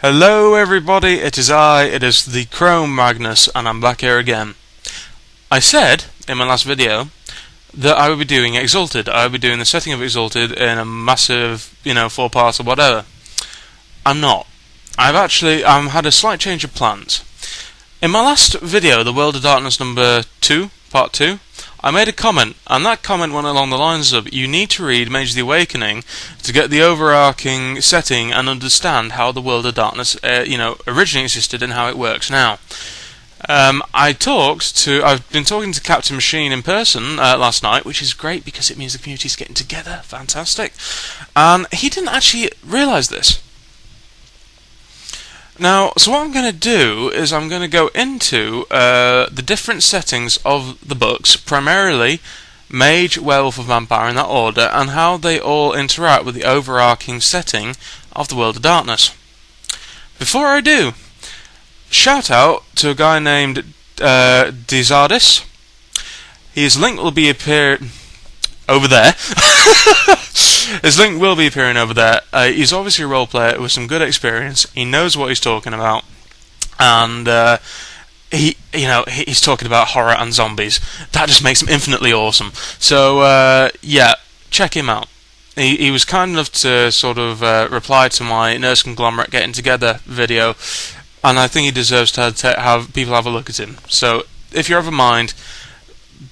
Hello everybody, it is the Chromemagnus, and I'm back here again. I said in my last video that I would be doing exalted. I would be doing the setting of exalted in a massive, 4 parts or whatever. I'm not. I've had a slight change of plans. In my last video, the World of Darkness number 2, part 2, I made a comment, and that comment went along the lines of, you need to read Mage the Awakening to get the overarching setting and understand how the World of Darkness, originally existed and how it works now. I've been talking to Captain Machine in person last night, which is great because it means the community's getting together. Fantastic. And he didn't actually realise this. Now, so what I'm going to do is I'm going to go into the different settings of the books, primarily Mage, Werewolf, and Vampire in that order, and how they all interact with the overarching setting of the World of Darkness. Before I do, shout out to a guy named Dizardis. His link will be appearing over there. His link will be appearing over there. He's obviously a role player with some good experience. He knows what he's talking about, and he's talking about horror and zombies. That just makes him infinitely awesome. So check him out. He was kind enough to sort of reply to my Nurse Conglomerate Getting Together video, and I think he deserves to have people have a look at him. So if you ever mind,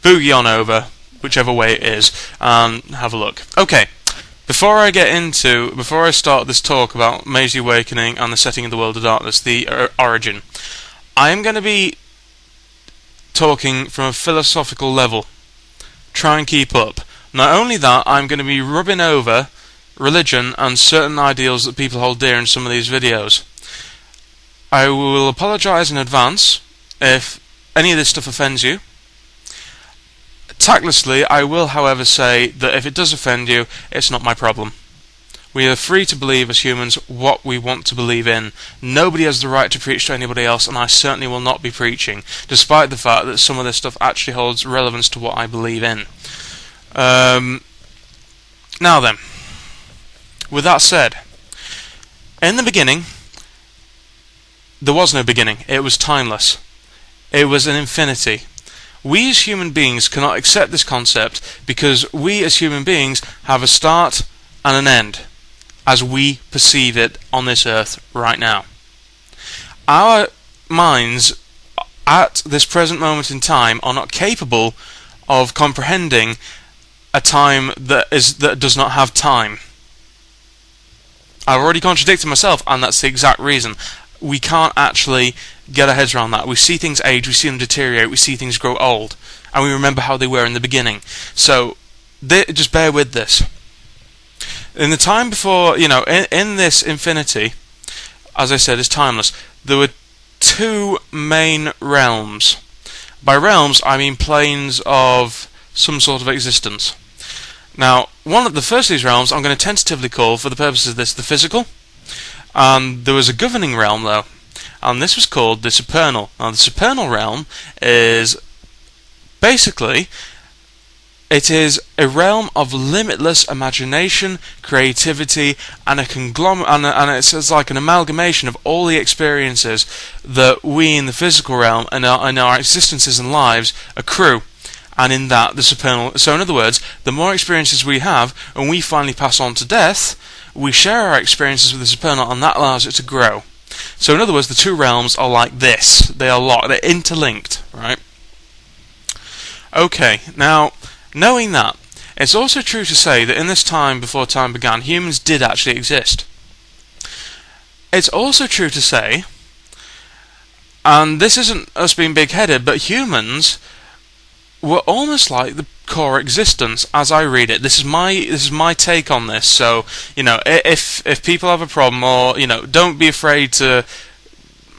boogie on over, whichever way it is, and have a look. Okay. Before I start this talk about Mage the Awakening and the setting of the World of Darkness, the origin, I am going to be talking from a philosophical level. Try and keep up. Not only that, I'm going to be rubbing over religion and certain ideals that people hold dear in some of these videos. I will apologise in advance if any of this stuff offends you. Tactlessly, I will, however, say that if it does offend you, it's not my problem. We are free to believe as humans what we want to believe in. Nobody has the right to preach to anybody else, and I certainly will not be preaching, despite the fact that some of this stuff actually holds relevance to what I believe in. Now then, with that said, in the beginning, there was no beginning. It was timeless. It was an infinity. We as human beings cannot accept this concept because we as human beings have a start and an end as we perceive it on this earth right now. Our minds at this present moment in time are not capable of comprehending a time that does not have time. I've already contradicted myself, and that's the exact reason. We can't actually get our heads around that. We see things age, we see them deteriorate, we see things grow old, and we remember how they were in the beginning. So, just bear with this. In the time before, in this infinity, as I said, is timeless, there were two main realms. By realms, I mean planes of some sort of existence. Now, one of the first of these realms I'm going to tentatively call, for the purposes of this, the physical. And there was a governing realm, though, and this was called the supernal. Now, the supernal realm is basically, it is a realm of limitless imagination, creativity, and a conglomerate, and it's like an amalgamation of all the experiences that we in the physical realm and our existences and lives accrue. And in that, the supernal. So, in other words, the more experiences we have, and we finally pass on to death, we share our experiences with the supernal, and that allows it to grow. So, in other words, the two realms are like this. They're interlinked, right? Okay, now, knowing that, it's also true to say that in this time before time began, humans did actually exist. It's also true to say, and this isn't us being big-headed, but humans were almost like the core existence as I read it. This is my take on this. So, if people have a problem, or don't be afraid to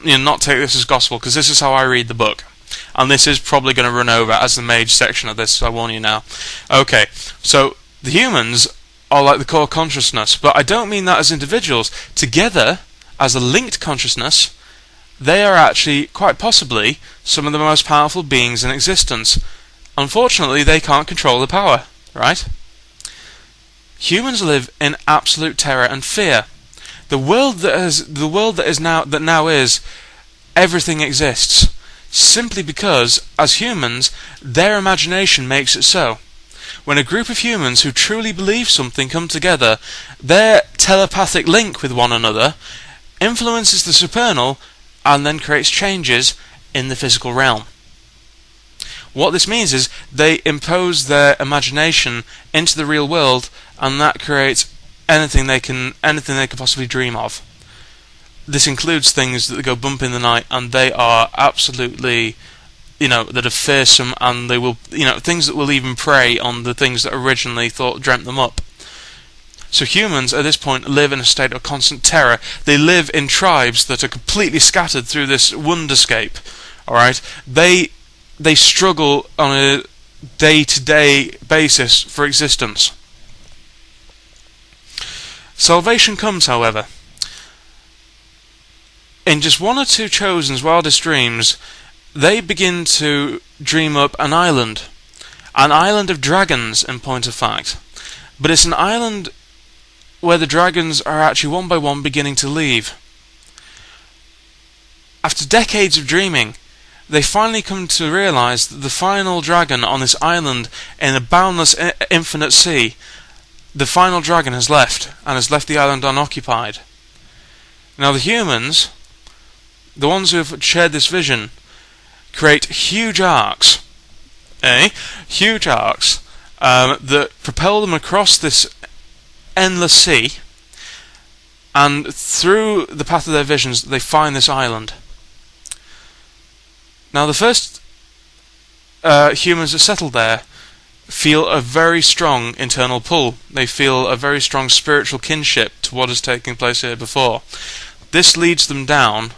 not take this as gospel, because this is how I read the book. And this is probably going to run over as the mage section of this, so I warn you now. Okay, so the humans are like the core consciousness, but I don't mean that as individuals. Together, as a linked consciousness, they are actually, quite possibly, some of the most powerful beings in existence. Unfortunately, they can't control the power, right? Humans live in absolute terror and fear. The world that now is, everything exists, simply because, as humans, their imagination makes it so. When a group of humans who truly believe something come together, their telepathic link with one another influences the supernal and then creates changes in the physical realm. What this means is they impose their imagination into the real world, and that creates anything they can possibly dream of. This includes things that go bump in the night, and they are absolutely, that are fearsome, and they will, things that will even prey on the things that originally dreamt them up. So humans at this point live in a state of constant terror. They live in tribes that are completely scattered through this wonderscape. All right, they struggle on a day-to-day basis for existence. Salvation comes, however, in just one or two chosen's wildest dreams. They begin to dream up an island of dragons, in point of fact. But it's an island where the dragons are actually one by one beginning to leave. After decades of dreaming, they finally come to realize that the final dragon on this island in a boundless, infinite sea, the final dragon has left, and has left the island unoccupied. Now the humans, the ones who have shared this vision, create huge arcs, huge arcs that propel them across this endless sea, and through the path of their visions they find this island. Now the first humans that settle there feel a very strong internal pull. They feel a very strong spiritual kinship to what is taking place here before. This leads them down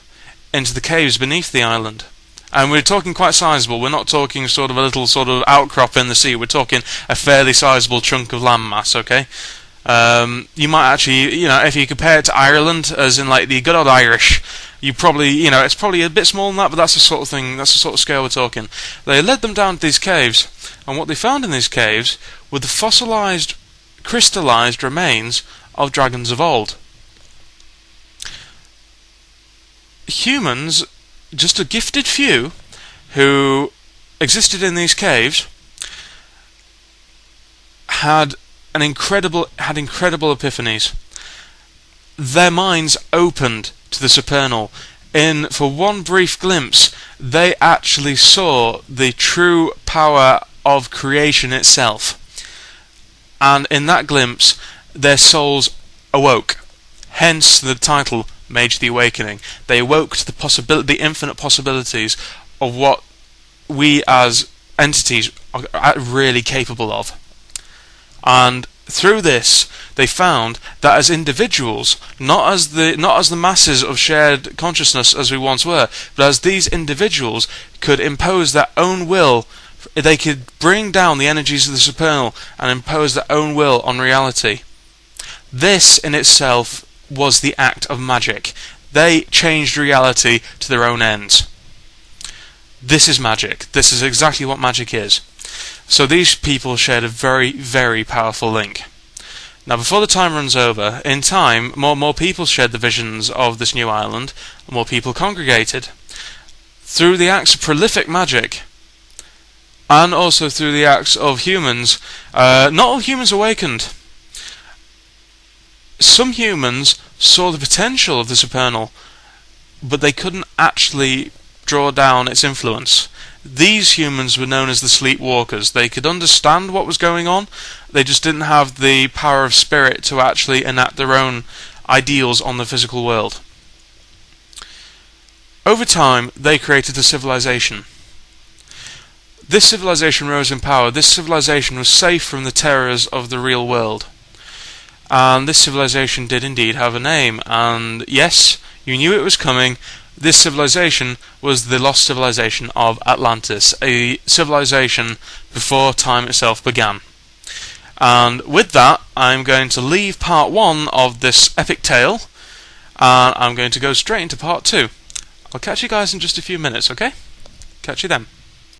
into the caves beneath the island. And we're talking quite sizable. We're not talking sort of a little sort of outcrop in the sea. We're talking a fairly sizable chunk of landmass, okay? You might actually, if you compare it to Ireland, as in like the good old Irish, you probably, it's probably a bit smaller than that, but that's the sort of thing, that's the sort of scale we're talking. They led them down to these caves, and what they found in these caves were the fossilized, crystallized remains of dragons of old. Humans, just a gifted few who existed in these caves, had incredible epiphanies. Their minds opened to the supernal. For one brief glimpse, they actually saw the true power of creation itself. And in that glimpse, their souls awoke. Hence the title, Mage the Awakening. They awoke to the infinite possibilities of what we as entities are really capable of. And through this, they found that as individuals, not as the masses of shared consciousness as we once were, but as these individuals could impose their own will, they could bring down the energies of the supernal and impose their own will on reality. This in itself was the act of magic. They changed reality to their own ends. This is magic. This is exactly what magic is. So these people shared a very, very powerful link. Now before the time runs over, in time, more people shared the visions of this new island, and more people congregated. Through the acts of prolific magic, and also through the acts of humans, not all humans awakened. Some humans saw the potential of the supernal, but they couldn't actually draw down its influence. These humans were known as the sleepwalkers. They could understand what was going on, they just didn't have the power of spirit to actually enact their own ideals on the physical world. Over time, they created a civilization. This civilization rose in power. This civilization was safe from the terrors of the real world. And this civilization did indeed have a name. And yes, you knew it was coming. This civilization was the lost civilization of Atlantis, a civilization before time itself began. And with that, I'm going to leave part 1 of this epic tale, and I'm going to go straight into part 2. I'll catch you guys in just a few minutes, okay? Catch you then.